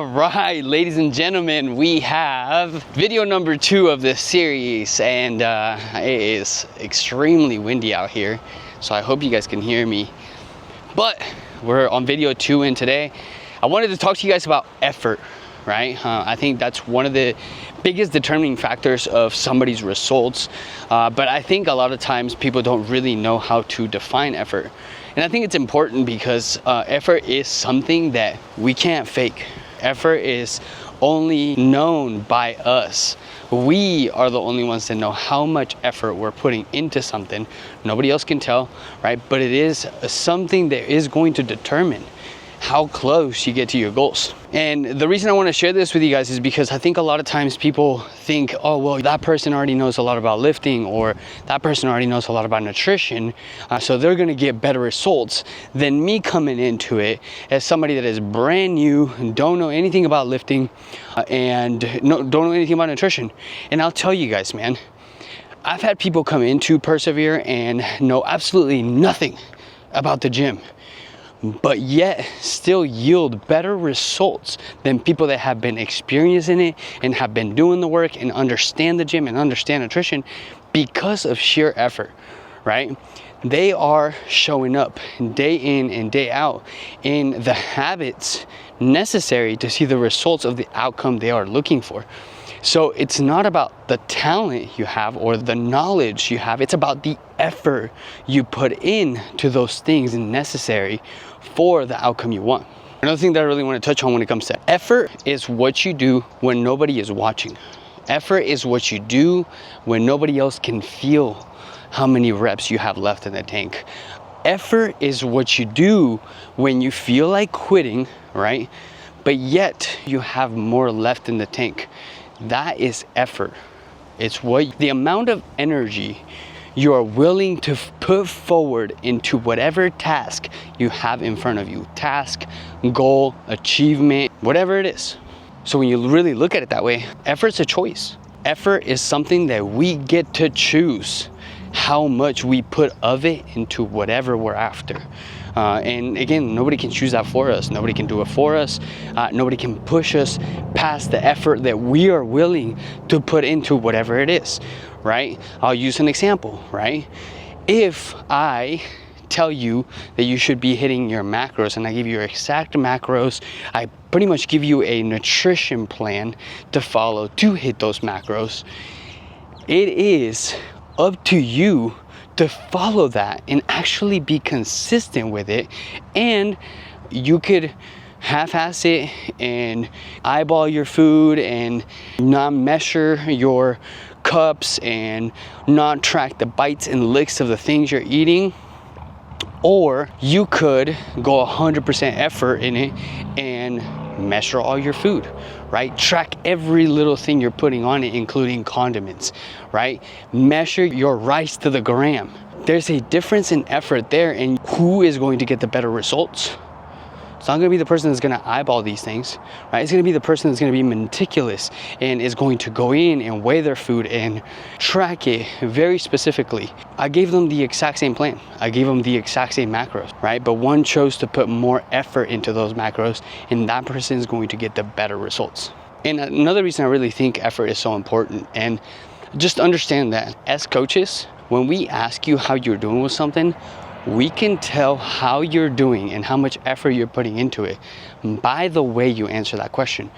All right, ladies and gentlemen, we have video number 2 of this series, and it is extremely windy out here, so I hope you guys can hear me. But we're on video 2, and today I wanted to talk to you guys about effort, right? I think that's one of the biggest determining factors of somebody's results, but I think a lot of times people don't really know how to define effort. And I think it's important because effort is something that we can't fake. Effort is only known by us. We are the only ones that know how much effort we're putting into something. Nobody else can tell, right? But it is something that is going to determine how close you get to your goals. And the reason I want to share this with you guys is because I think a lot of times people think, oh, well, that person already knows a lot about lifting, or that person already knows a lot about nutrition, so they're going to get better results than me coming into it as somebody that is brand new and don't know anything about lifting and don't know anything about nutrition. And I'll tell you guys, man, I've had people come into Persevere and know absolutely nothing about the gym, but yet still yield better results than people that have been experiencing it and have been doing the work and understand the gym and understand nutrition because of sheer effort, right? They are showing up day in and day out in the habits necessary to see the results of the outcome they are looking for. So it's not about the talent you have or the knowledge you have, it's about the effort you put in to those things necessary for the outcome you want. Another thing that I really want to touch on when it comes to effort is what you do when nobody is watching. Effort is what you do when nobody else can feel how many reps you have left in the tank. Effort is what you do when you feel like quitting, right? But yet you have more left in the tank. That is effort. It's what the amount of energy you are willing to put forward into whatever task you have in front of you. Task, goal, achievement, whatever it is. So when you really look at it that way, effort's a choice. Effort is something that we get to choose how much we put of it into whatever we're after. And again, nobody can choose that for us. Nobody can do it for us. Nobody can push us past the effort that we are willing to put into whatever it is, right? I'll use an example, right? If I tell you that you should be hitting your macros and I give you your exact macros, I pretty much give you a nutrition plan to follow to hit those macros, it is up to you to follow that and actually be consistent with it. And you could half-ass it and eyeball your food and not measure your cups and not track the bites and licks of the things you're eating. Or you could go 100% effort in it and measure all your food, right? Track every little thing you're putting on it, including condiments, right? Measure your rice to the gram. There's a difference in effort there, and who is going to get the better results? It's not gonna be the person that's gonna eyeball these things, right? It's gonna be the person that's gonna be meticulous and is going to go in and weigh their food and track it very specifically. I gave them the exact same plan. I gave them the exact same macros, right? But one chose to put more effort into those macros, and that person is going to get the better results. And another reason I really think effort is so important, and just understand that as coaches, when we ask you how you're doing with something, we can tell how you're doing and how much effort you're putting into it by the way you answer that question.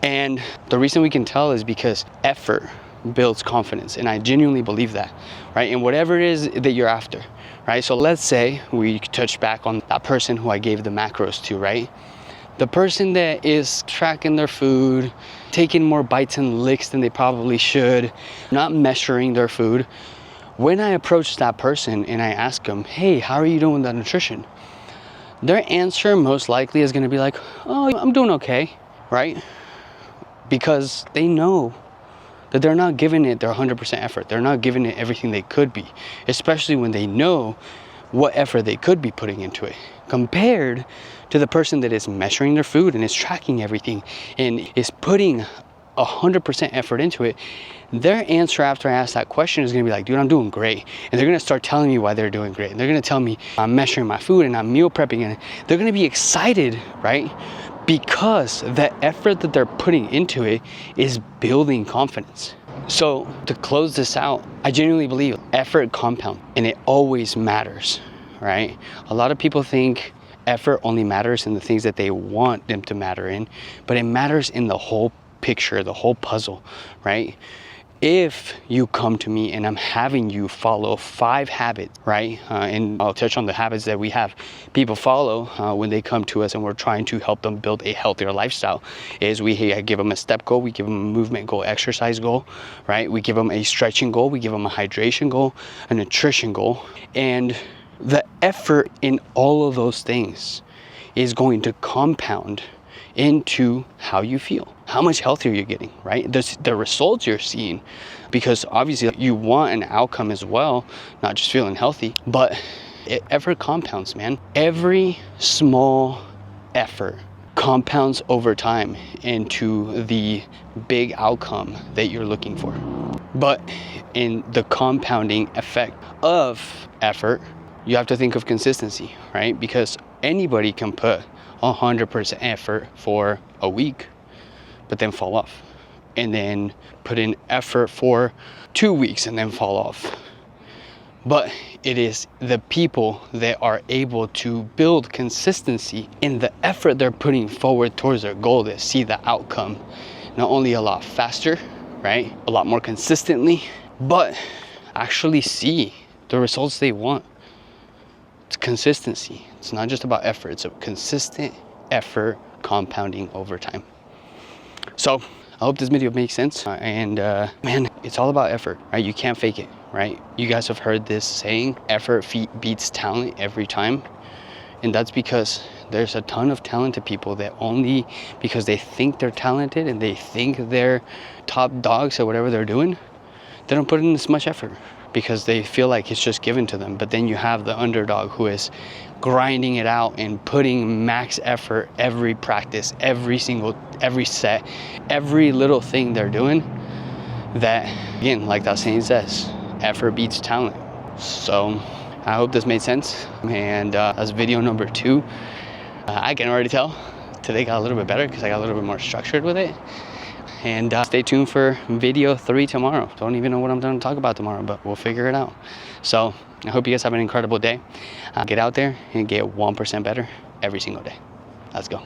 And the reason we can tell is because effort builds confidence, and I genuinely believe that, right? And whatever it is that you're after, right? So let's say we touch back on that person who I gave the macros to, right? The person that is tracking their food, taking more bites and licks than they probably should, not measuring their food. When I approach that person and I ask them, hey, how are you doing with that nutrition? Their answer most likely is gonna be like, oh, I'm doing okay, right? Because they know that they're not giving it their 100% effort. They're not giving it everything they could be, especially when they know what effort they could be putting into it, compared to the person that is measuring their food and is tracking everything and is putting 100% effort into it. Their answer after I ask that question is gonna be like, dude, I'm doing great. And they're gonna start telling me why they're doing great. And they're gonna tell me I'm measuring my food and I'm meal prepping, and they're gonna be excited, right? because the effort that they're putting into it is building confidence. So to close this out, I genuinely believe effort compounds, and it always matters, right? A lot of people think effort only matters in the things that they want them to matter in, but it matters in the whole picture, the whole puzzle, right? If you come to me and I'm having you follow 5 habits, right? And I'll touch on the habits that we have people follow when they come to us and we're trying to help them build a healthier lifestyle. Is we give them a step goal, we give them a movement goal, exercise goal, right? We give them a stretching goal, we give them a hydration goal, a nutrition goal. And the effort in all of those things is going to compound into how you feel, how much healthier you're getting, right? The results you're seeing, because obviously you want an outcome as well, not just feeling healthy, but effort compounds, man. Every small effort compounds over time into the big outcome that you're looking for. But in the compounding effect of effort, you have to think of consistency, right? Because anybody can put 100% effort for a week, but then fall off, and then put in effort for 2 weeks and then fall off. But it is the people that are able to build consistency in the effort they're putting forward towards their goal that see the outcome not only a lot faster, right? A lot more consistently, but actually see the results they want. It's consistency. It's not just about effort. It's a consistent effort compounding over time. So I hope this video makes sense. Man, it's all about effort, right? You can't fake it, right? You guys have heard this saying, effort beats talent every time. And that's because there's a ton of talented people that only because they think they're talented and they think they're top dogs at whatever they're doing, they don't put in this much effort, because they feel like it's just given to them. But then you have the underdog who is grinding it out and putting max effort every practice, every set, every little thing they're doing. That, again, like that saying says, effort beats talent. So I hope this made sense. And that's video number 2. I can already tell today got a little bit better because I got a little bit more structured with it. And stay tuned for video 3 tomorrow. Don't even know what I'm going to talk about tomorrow, but we'll figure it out. So I hope you guys have an incredible day. Get out there and get 1% better every single day. Let's go.